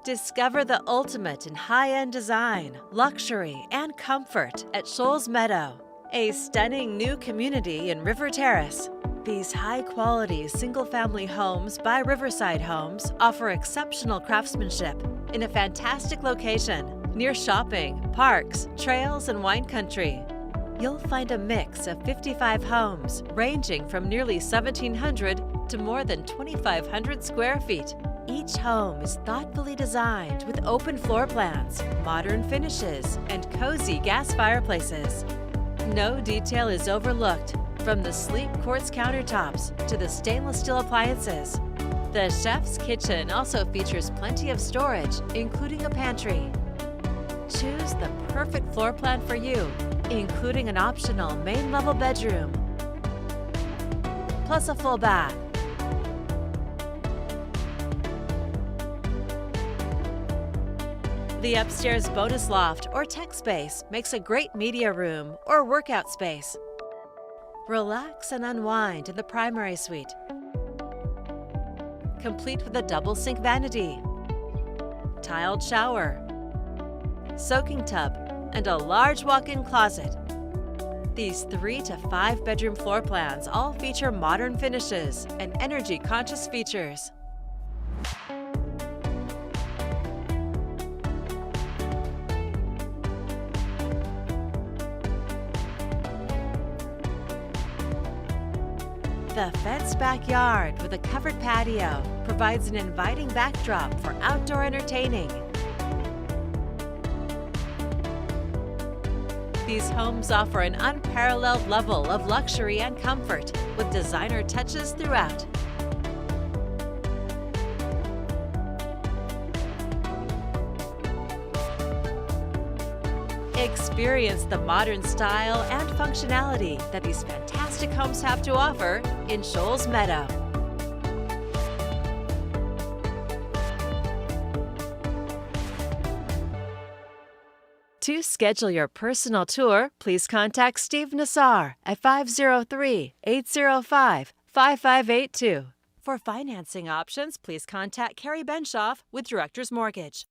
Discover the ultimate in high-end design, luxury, and comfort at Scholls Meadow, a stunning new community in River Terrace. These high-quality single-family homes by Riverside Homes offer exceptional craftsmanship in a fantastic location near shopping, parks, trails, and wine country. You'll find a mix of 55 homes ranging from nearly 1,700 to more than 2,500 square feet. Each home is thoughtfully designed with open floor plans, modern finishes, and cozy gas fireplaces. No detail is overlooked, from the sleek quartz countertops to the stainless steel appliances. The chef's kitchen also features plenty of storage, including a pantry. Choose the perfect floor plan for you, including an optional main-level bedroom, plus a full bath. The upstairs bonus loft or tech space makes a great media room or workout space. Relax and unwind in the primary suite, complete with a double sink vanity, tiled shower, soaking tub, and a large walk-in closet. These 3 to 5 bedroom floor plans all feature modern finishes and energy-conscious features. The fenced backyard with a covered patio provides an inviting backdrop for outdoor entertaining. These homes offer an unparalleled level of luxury and comfort with designer touches throughout. Experience the modern style and functionality that these fantastic homes have to offer in Scholls Meadow. To schedule your personal tour, please contact Steve Nassar at 503-805-5582. For financing options, please contact Carrie Benshoff with Director's Mortgage.